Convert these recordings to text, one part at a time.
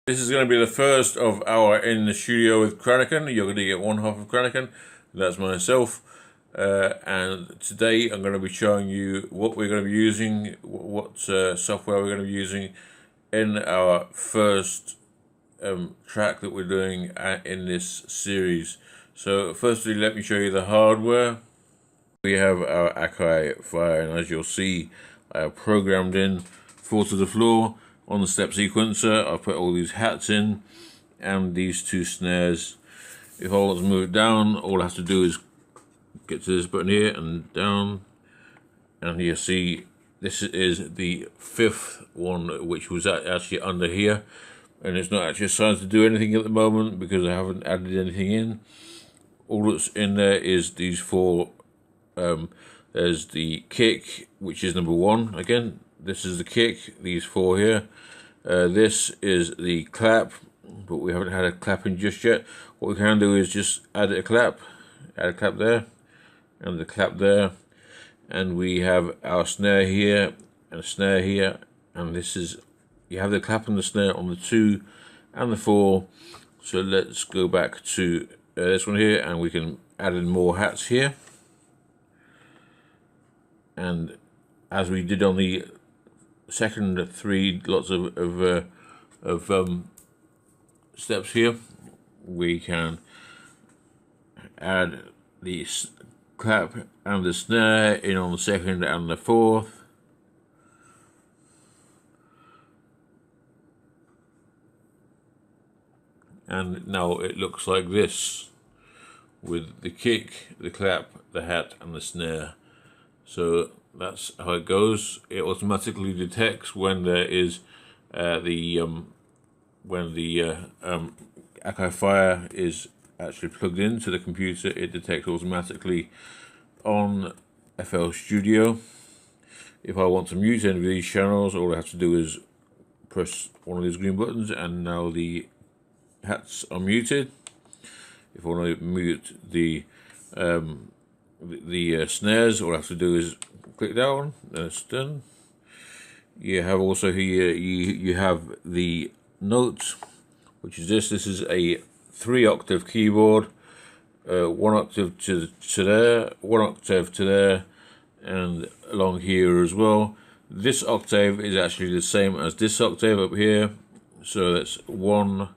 This is going to be the first of our In the Studio with Krannaken. You're going to get one half of Krannaken. That's myself. And today I'm going to be showing you what we're going to be using, what software we're going to be using in our first track that we're doing in this series. So firstly, let me show you the hardware. We have our Akai Fire, and as you'll see, I have programmed in 4 to the floor on the step sequencer. I've put all these hats in and these 2 snares. If I want to move it down, all I have to do is get to this button here and down, and you see this is the 5th one, which was actually under here, and it's not actually assigned to do anything at the moment because I haven't added anything in. All that's in there is these 4. There's the kick, which is number 1. Again, this is the kick, these 4 here. This is the clap, but we haven't had a clap in just yet. What we can do is just add a clap there, and the clap there, and we have our snare here and a snare here, and this is, you have the clap and the snare on the 2 and the 4. So let's go back to this one here, and we can add in more hats here. And as we did on the second 3 lots of steps here, we can add the clap and the snare in on the 2nd and the 4th. And now it looks like this, with the kick, the clap, the hat and the snare. So that's how it goes. It automatically detects when there is when the Akai Fire is actually plugged into the computer. It detects automatically on FL Studio. If I want to mute any of these channels, all I have to do is press one of these green buttons, and now the hats are muted. If I want to mute the snares, all I have to do is click down, and it's done. You have also here, you have the notes, which is this. This is a 3-octave keyboard, 1 octave to there, 1 octave to there, and along here as well. This octave is actually the same as this octave up here, so that's 1,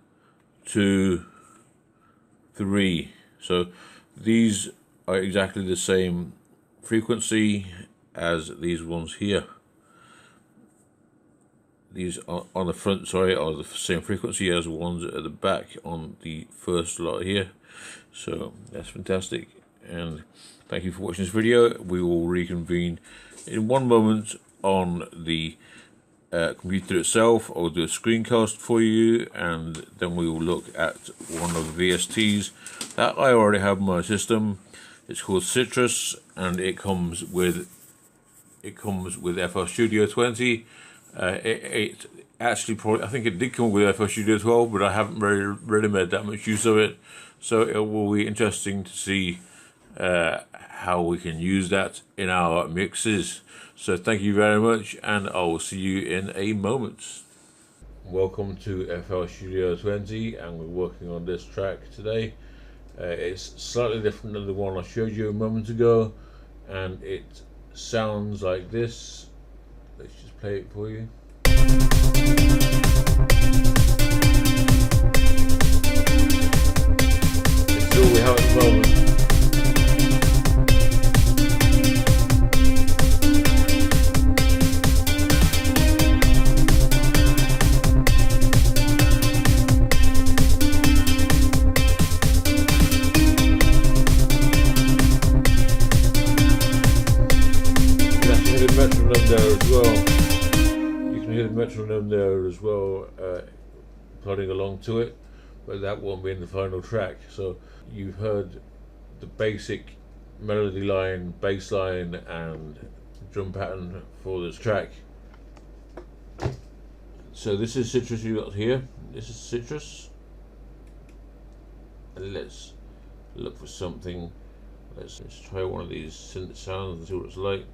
2, 3. So these are exactly the same frequency as these ones here. These are on the front, sorry, are the same frequency as the ones at the back on the first lot here. So that's fantastic, and thank you for watching this video. We will reconvene in 1 moment on the computer itself. I'll do a screencast for you, and then we will look at one of the VSTs that I already have in my system. It's called Sytrus, and it comes with FL Studio 20. It actually probably, I think it did come with FL Studio 12, but I haven't really made that much use of it. So it will be interesting to see how we can use that in our mixes. So thank you very much, and I will see you in a moment. Welcome to FL Studio 20, and we're working on this track today. It's slightly different than the one I showed you a moment ago, and it sounds like this. Let's just play it for you. It's all we have at the moment. Metronome there as well. You can hear the metronome there as well, plodding along to it, but that won't be in the final track. So you've heard the basic melody line, bass line, and drum pattern for this track. So this is Sytrus you got here. This is Sytrus. And let's look for something. Let's try one of these synth sounds and see what it's like.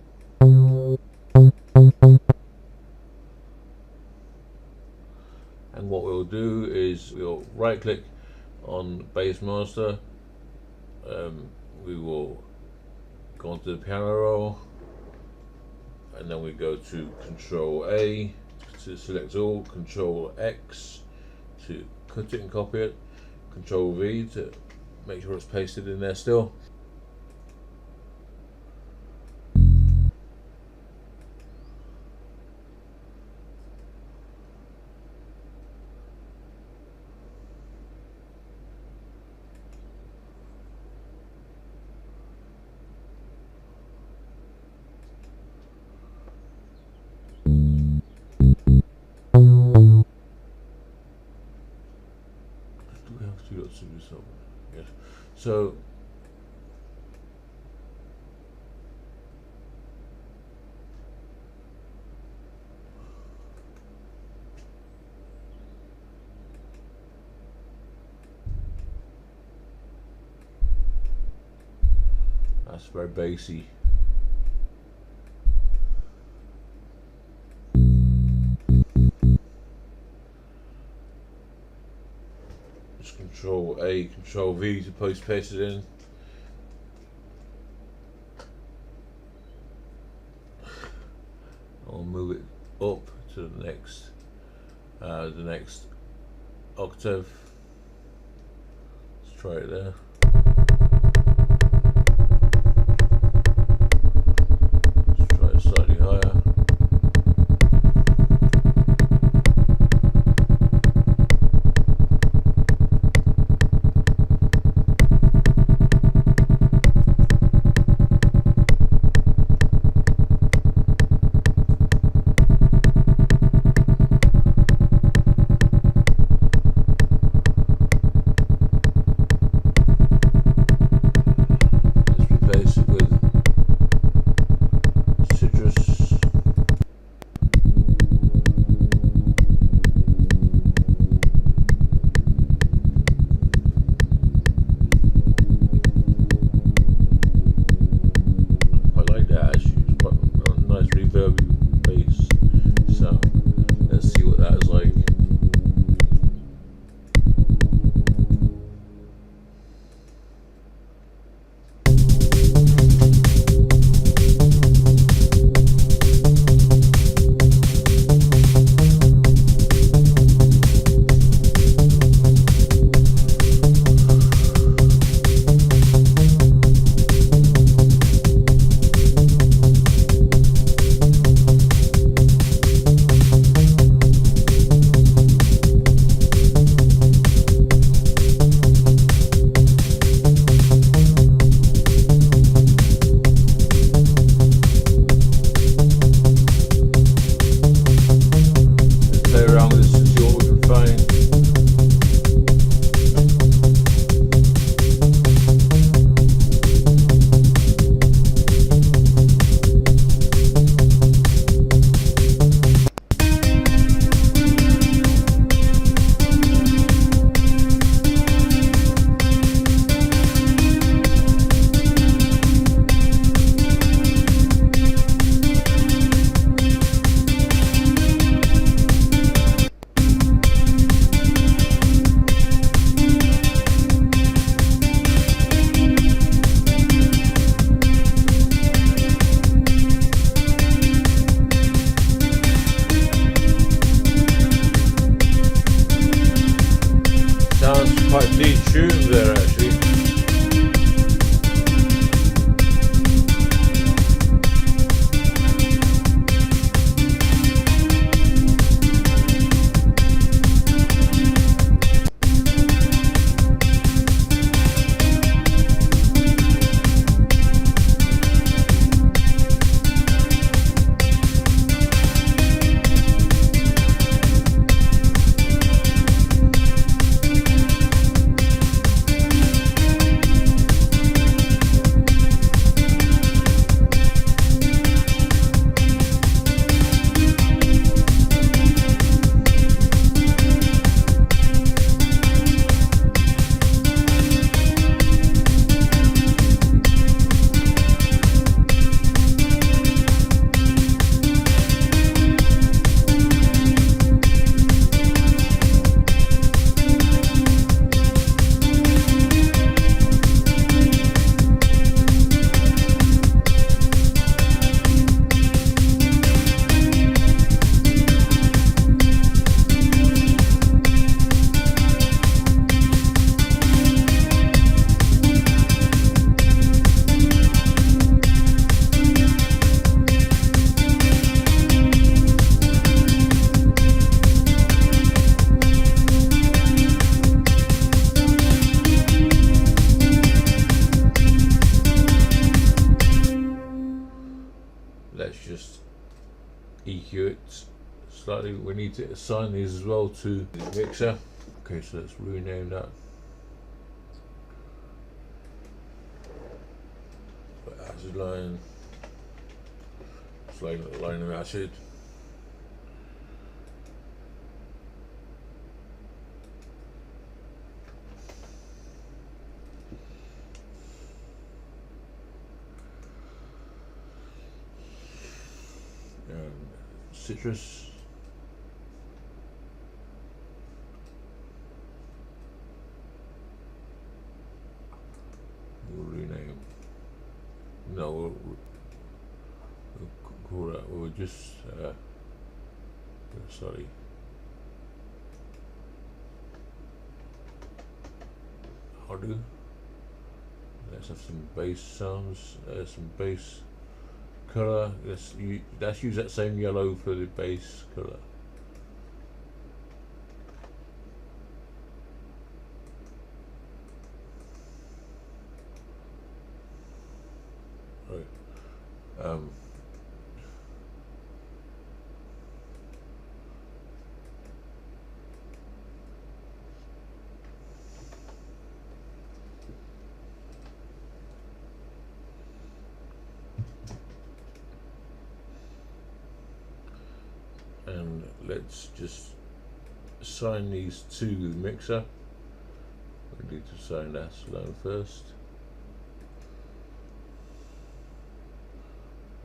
And And what we'll do is we'll right click on Bass Master. We will go onto the piano roll, and then we go to Control A to select all, Control X to cut it and copy it, Control V to make sure it's pasted in there still. Do we have to do something? Yes. So that's very bassy. Just Control A, Control V to paste it in. I'll move it up to the next octave. Let's try it there. Let's try it slightly higher. let's just EQ it slightly. We need to assign these as well to the mixer. Okay, so let's rename that. Acid line, line of acid. Sytrus. We'll rename. No, we'll call that. We'll just sorry. How do? Let's have some bass sounds. Some bass color. Let's use that same yellow for the base color. Right. And let's just assign these to the mixer. We need to assign that line first.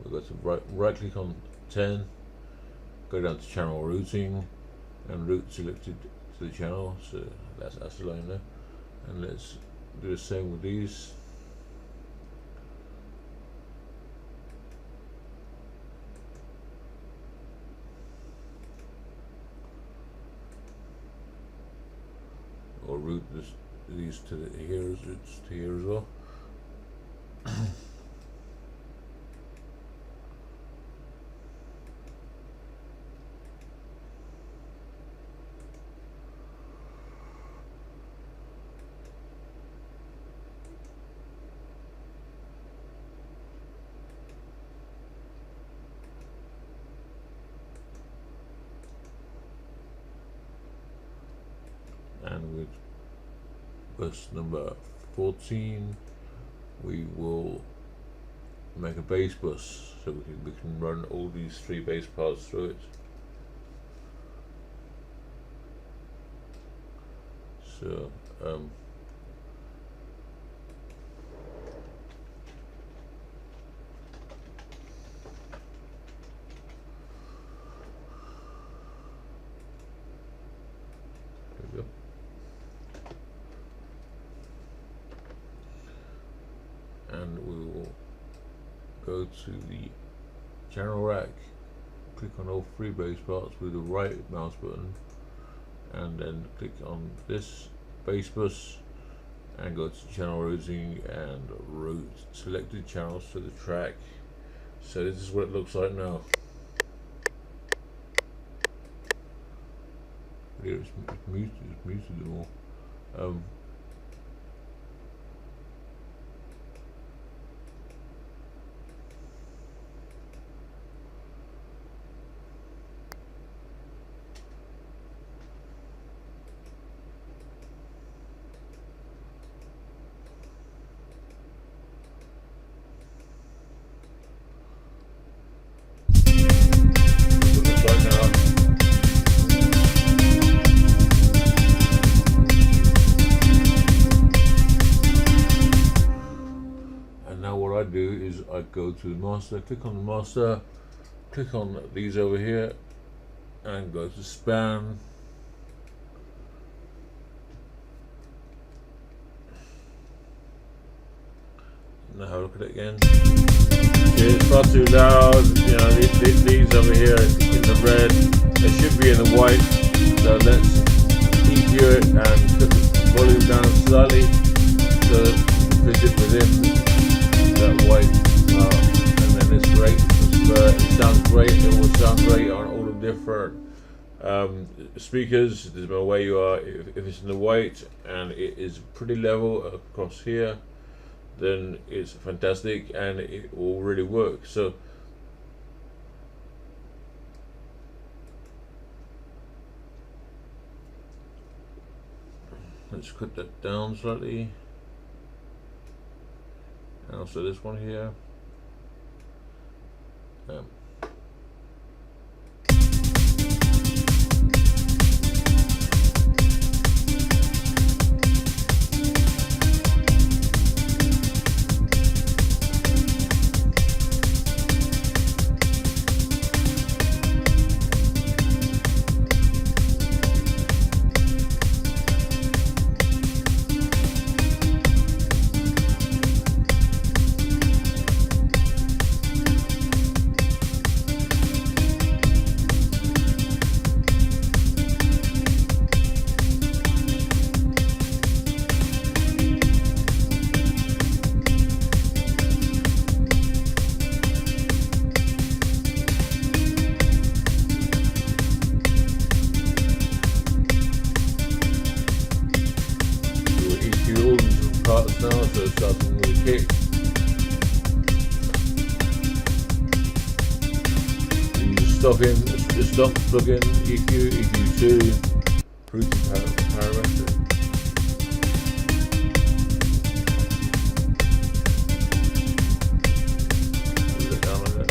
We've got to right click on 10, go down to channel routing, and route selected to the channel, so that's the line there. And let's do the same with these. Or route these to here as well. And with bus number 14, we will make a bass bus, so we can run all these 3 bass parts through it. So and we will go to the channel rack, click on all 3 bass parts with the right mouse button, and then click on this bass bus and go to channel routing and route selected channels to the track. So this is what it looks like now. Here it's muted them all. Do is I go to the master, click on the master, click on these over here, and go to span. Now have a look at it again. It's far too loud. You know, these over here in the red, they should be in the white. So let's EQ it and put the volume down slightly so it fits within that white, and then it's great. It sounds great. It will sound great on all the different speakers. There's no way you are. If it's in the white and it is pretty level across here, then it's fantastic and it will really work. So let's cut that down slightly, and also this one here. Parts now, so starting with the kick. The stop plugin, EQ, EQ2, parametric. Put it down like that,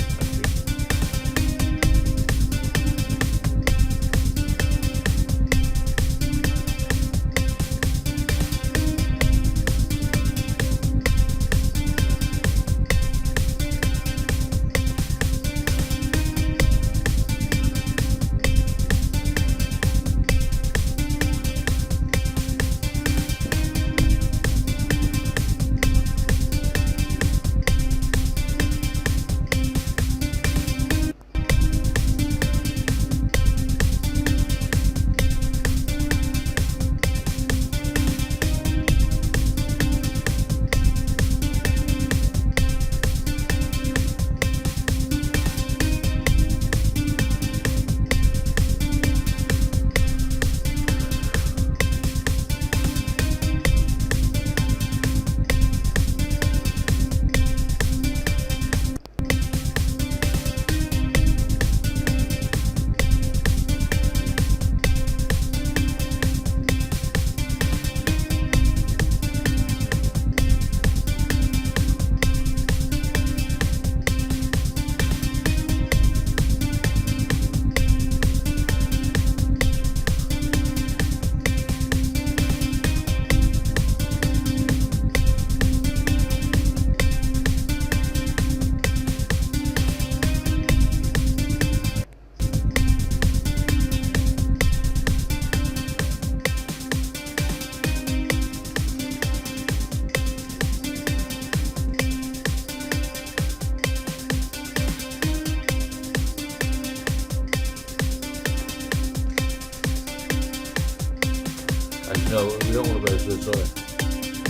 No, we don't want to raise this, sorry.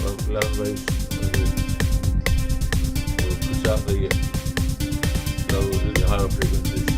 We'll let it raise. We'll push out the higher frequencies.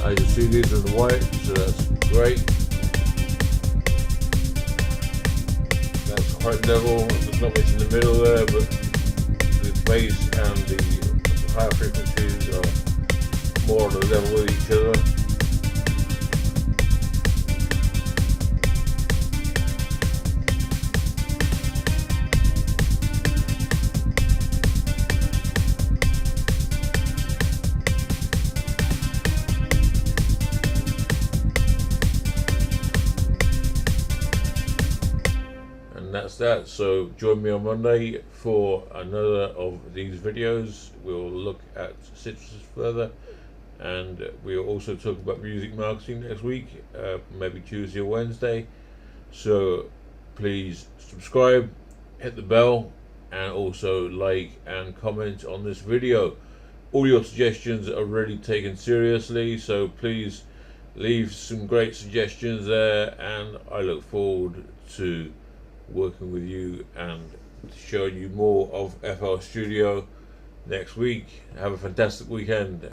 As you see, these are the white, so that's great. That's quite level. There's not much in the middle there, but the bass and the higher frequencies are more on the level with each other. That's that. So join me on Monday for another of these videos. We'll look at Sytrus further, and we'll also talk about music marketing next week, maybe Tuesday or Wednesday. So please subscribe, hit the bell, and also like and comment on this video. All your suggestions are really taken seriously, so please leave some great suggestions there, and I look forward to working with you and showing you more of FL Studio next week. Have a fantastic weekend.